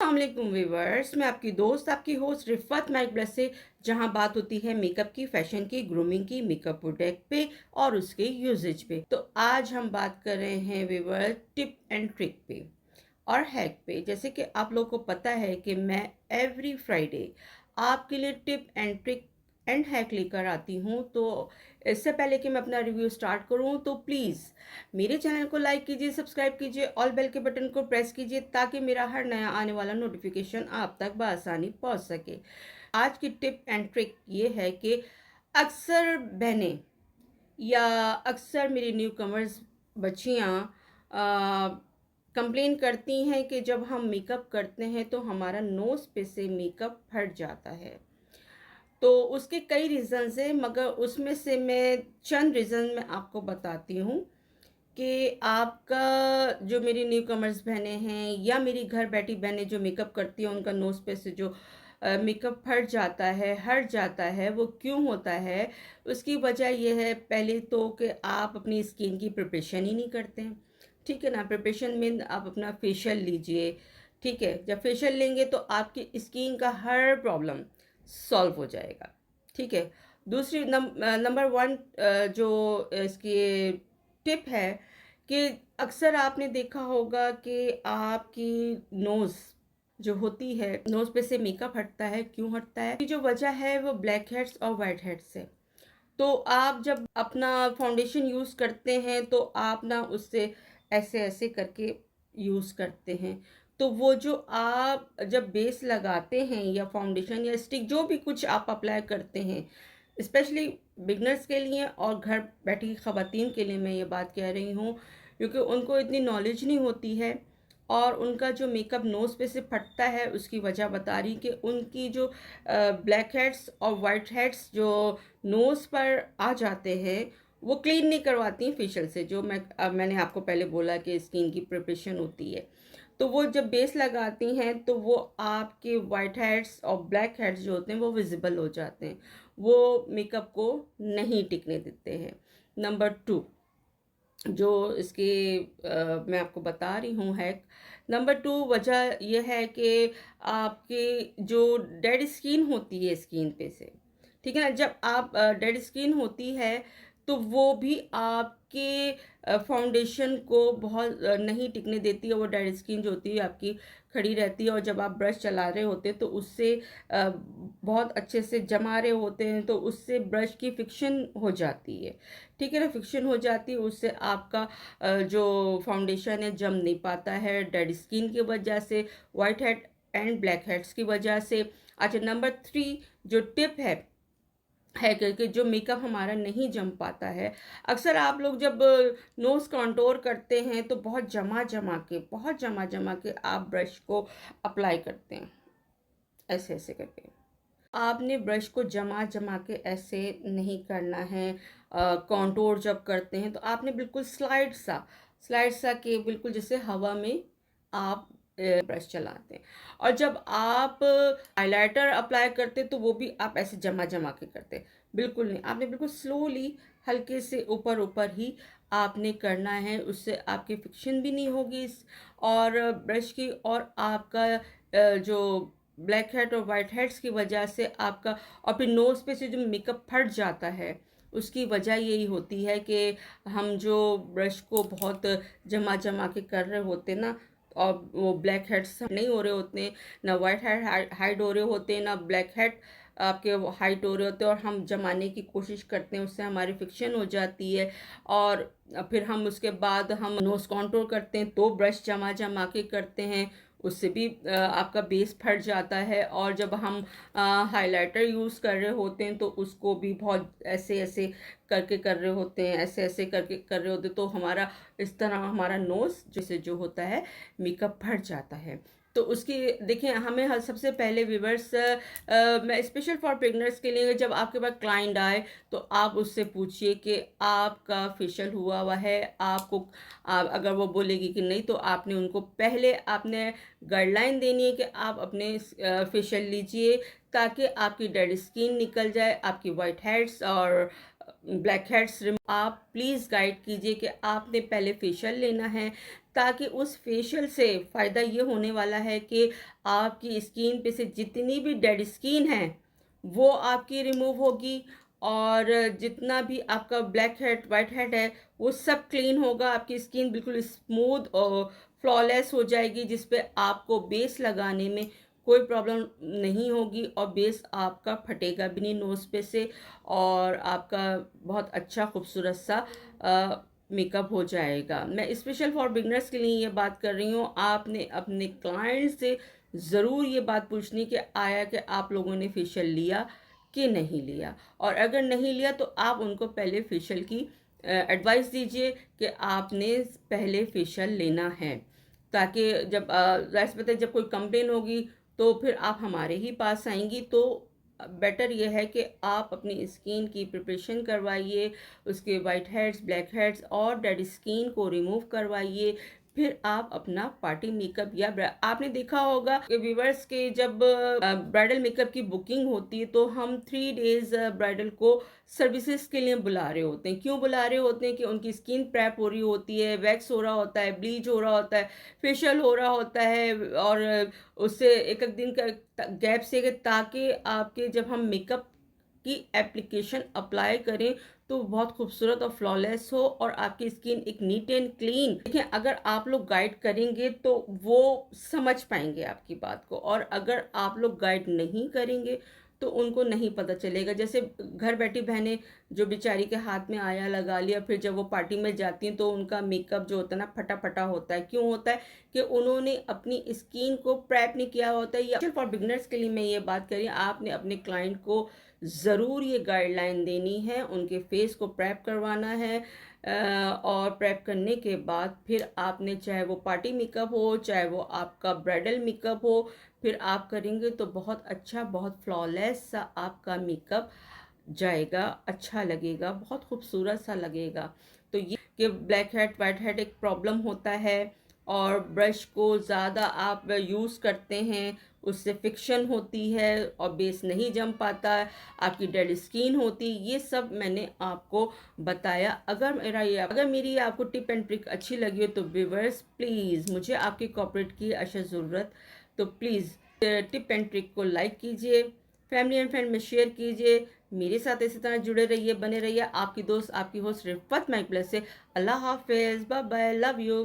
अस्सलाम वालेकुम व्यूअर्स, मैं आपकी दोस्त आपकी होस्ट रिफ़त माइक ब्लस से, जहां बात होती है मेकअप की, फैशन की, ग्रूमिंग की, मेकअप प्रोडक्ट पे और उसके यूजेज पे। तो आज हम बात कर रहे हैं व्यूअर्स टिप एंड ट्रिक पे और हैक पे। जैसे कि आप लोगों को पता है कि मैं एवरी फ्राइडे आपके लिए tip and trick and hack लेकर आती हूँ। तो इससे पहले कि मैं अपना रिव्यू स्टार्ट करूँ तो प्लीज़ मेरे चैनल को लाइक कीजिए, सब्सक्राइब कीजिए, ऑल बेल के बटन को प्रेस कीजिए ताकि मेरा हर नया आने वाला नोटिफिकेशन आप तक बआसानी पहुँच सके। आज की टिप एंड ट्रिक ये है कि अक्सर बहनें या अक्सर मेरी न्यू कमर्स बच्चियाँ कंप्लेन करती हैं कि जब हम मेकअप करते हैं तो हमारा नोज़ पे से मेकअप फट जाता है। तो उसके कई रीज़न्स हैं, मगर उसमें से मैं चंद रीज़न मैं आपको बताती हूँ कि आपका जो मेरी न्यू कमर्स बहनें हैं या मेरी घर बैठी बहनें जो मेकअप करती हैं, उनका नोज़ पे से जो मेकअप फट जाता है, हट जाता है, वो क्यों होता है? उसकी वजह ये है पहले तो कि आप अपनी स्किन की प्रिपरेशन ही नहीं करते हैं। ठीक है ना? प्रिपरेशन मीन आप अपना फेशियल लीजिए, ठीक है? जब फेशियल लेंगे तो आपकी स्किन का हर प्रॉब्लम सॉल्व हो जाएगा, ठीक है? दूसरी नंबर वन जो इसकी टिप है कि अक्सर आपने देखा होगा कि आपकी नोज़ जो होती है, नोज़ पे से मेकअप हटता है। क्यों हटता है? की जो वजह है वो ब्लैक हेड्स और वाइट हेड्स है। तो आप जब अपना फाउंडेशन यूज़ करते हैं तो आप ना उससे ऐसे ऐसे करके यूज़ करते हैं। तो वो जो आप जब बेस लगाते हैं या फाउंडेशन या स्टिक जो भी कुछ आप अप्लाई करते हैं, स्पेशली बिगनर्स के लिए और घर बैठी ख़वातीन के लिए मैं ये बात कह रही हूँ, क्योंकि उनको इतनी नॉलेज नहीं होती है और उनका जो मेकअप नोज़ पे से फटता है उसकी वजह बता रही कि उनकी जो ब्लैक हेड्स और वाइट हेड्स जो नोज़ पर आ जाते हैं वो क्लीन नहीं करवाती फेशियल से। जो मैंने आपको पहले बोला कि स्किन की प्रिपरेशन होती है, तो वो जब बेस लगाती हैं तो वो आपके वाइट हेड्स और ब्लैक हेड्स जो होते हैं वो विजिबल हो जाते हैं, वो मेकअप को नहीं टिकने देते हैं। नंबर टू जो इसके मैं आपको बता रही हूँ हैक, नंबर टू वजह यह है कि आपकी जो डेड स्किन होती है स्किन पे से, ठीक है ना, जब आप डेड स्किन होती है तो वो भी आपके फाउंडेशन को बहुत नहीं टिकने देती है। वो डेड स्किन जो होती है आपकी खड़ी रहती है और जब आप ब्रश चला रहे होते हैं तो उससे बहुत अच्छे से जमा रहे होते हैं तो उससे ब्रश की फिक्शन हो जाती है, ठीक है ना, फिक्शन हो जाती है। उससे आपका जो फाउंडेशन है जम नहीं पाता है डेड स्किन की वजह से, white head and black heads की वजह से। अच्छा, नंबर थ्री जो टिप है कि जो मेकअप हमारा नहीं जम पाता है। अक्सर आप लोग जब नोज़ कॉन्टोर करते हैं तो बहुत जमा जमा के आप ब्रश को अप्लाई करते हैं, ऐसे ऐसे करके। आपने ब्रश को जमा जमा के ऐसे नहीं करना है। कॉन्टोर जब करते हैं तो आपने बिल्कुल स्लाइड सा के बिल्कुल जैसे हवा में आप ब्रश चलाते हैं। और जब आप हाइलाइटर अप्लाई करते तो वो भी आप ऐसे जमा जमा के करते हैं, बिल्कुल नहीं। आपने बिल्कुल स्लोली हल्के से ऊपर ऊपर ही आपने करना है, उससे आपकी फिक्शन भी नहीं होगी और ब्रश की, और आपका जो ब्लैक हेड और वाइट हेड्स की वजह से आपका, और फिर नोज़ पे से जो मेकअप फट जाता है उसकी वजह यही होती है कि हम जो ब्रश को बहुत जमा जमा के कर रहे होते ना, और वो ब्लैक हेड्स नहीं हो रहे होते, ना वाइट हेड हाइड हो रहे होते, ना ब्लैक हेड आपके हाइट हो रहे होते, और हम जमाने की कोशिश करते हैं, उससे हमारी फिक्शन हो जाती है। और फिर हम उसके बाद हम नोज़ कॉन्टूर करते हैं तो ब्रश जमा जमा के करते हैं, उससे भी आपका बेस फट जाता है। और जब हम हाइलाइटर यूज़ कर रहे होते हैं तो उसको भी बहुत ऐसे ऐसे करके कर रहे होते हैं, ऐसे ऐसे करके कर रहे होते हैं, तो हमारा इस तरह हमारा नोज़ जैसे जो होता है मेकअप फट जाता है। तो उसकी देखिए, हमें सबसे पहले व्यूवर्स, मैं स्पेशल फॉर प्रेगनेंट्स के लिए, जब आपके पास क्लाइंट आए तो आप उससे पूछिए कि आपका फेशियल हुआ है आपको। अगर वो बोलेगी कि नहीं तो आपने उनको पहले आपने गाइडलाइन देनी है कि आप अपने फेशियल लीजिए ताकि आपकी डेड स्किन निकल जाए, आपकी वाइट हेड्स और ब्लैक हेड्स आप प्लीज़ गाइड कीजिए कि आपने पहले फेशियल लेना है, ताकि उस फेशियल से फ़ायदा ये होने वाला है कि आपकी स्किन पे से जितनी भी डेड स्किन है वो आपकी रिमूव होगी, और जितना भी आपका ब्लैक हेड वाइट हेड है वो सब क्लीन होगा। आपकी स्किन बिल्कुल स्मूथ और फ्लॉलेस हो जाएगी, जिस पे आपको बेस लगाने में कोई प्रॉब्लम नहीं होगी, और बेस आपका फटेगा भी नहीं नोज़ पे से, और आपका बहुत अच्छा खूबसूरत सा मेकअप हो जाएगा। मैं स्पेशल फॉर बिगनर्स के लिए ये बात कर रही हूँ। आपने अपने क्लाइंट से ज़रूर ये बात पूछनी कि आया कि आप लोगों ने फेशियल लिया कि नहीं लिया, और अगर नहीं लिया तो आप उनको पहले फेशियल की एडवाइस दीजिए कि आपने पहले फेशियल लेना है, ताकि जब वैसे पता है जब कोई कंप्लेन होगी तो फिर आप हमारे ही पास आएंगी। तो बेटर ये है कि आप अपनी स्किन की प्रिपरेशन करवाइए, उसके वाइट हेड्स, ब्लैक हेड्स और डेड स्किन को रिमूव करवाइए, फिर आप अपना पार्टी मेकअप या आपने देखा होगा कि व्यूअर्स के जब ब्राइडल मेकअप की बुकिंग होती है तो हम 3 डेज ब्राइडल को सर्विसेज के लिए बुला रहे होते हैं। क्यों बुला रहे होते हैं? कि उनकी स्किन प्रेप हो रही होती है, वैक्स हो रहा होता है, ब्लीच हो रहा होता है, फेशियल हो रहा होता है, और उससे एक एक दिन का गैप से, ताकि आपके जब हम मेकअप की एप्लीकेशन अप्लाई करें तो बहुत खूबसूरत और फ्लॉलेस हो, और आपकी स्किन एक नीट एंड क्लीन। देखिए, अगर आप लोग गाइड करेंगे तो वो समझ पाएंगे आपकी बात को, और अगर आप लोग गाइड नहीं करेंगे तो उनको नहीं पता चलेगा। जैसे घर बैठी बहनें जो बेचारी के हाथ में आया लगा लिया, फिर जब वो पार्टी में जाती हैं तो उनका मेकअप जो होता है ना फटा फटा होता है। क्यों होता है? कि उन्होंने अपनी स्किन को प्रेप नहीं किया होता है। या फॉर बिगनर्स के लिए मैं ये बात करी, आपने अपने क्लाइंट को ज़रूर ये गाइडलाइन देनी है, उनके फेस को प्रेप करवाना है, और प्रेप करने के बाद फिर आपने, चाहे वो पार्टी मेकअप हो, चाहे वो आपका ब्राइडल मेकअप हो, फिर आप करेंगे तो बहुत अच्छा, बहुत फ्लॉलेस सा आपका मेकअप जाएगा, अच्छा लगेगा, बहुत खूबसूरत सा लगेगा। तो ये कि ब्लैक हेड वाइट हेड एक प्रॉब्लम होता है, और ब्रश को ज़्यादा आप यूज़ करते हैं उससे फिक्शन होती है और बेस नहीं जम पाता है, आपकी डेड स्किन होती, ये सब मैंने आपको बताया। अगर मेरी आपको टिप एंड ट्रिक अच्छी लगी हो तो व्यूअर्स प्लीज़, मुझे आपकी कोऑपरेट की अशद ज़रूरत, तो प्लीज़ टिप एंड ट्रिक को लाइक कीजिए, फैमिली एंड फ्रेंड में शेयर कीजिए, मेरे साथ इसी तरह जुड़े रहिए, बने रहिए। आपकी दोस्त, आपकी होस्ट रिफत मैकब्लस से। अल्लाह हाफिज़, बाय बाय, लव यू।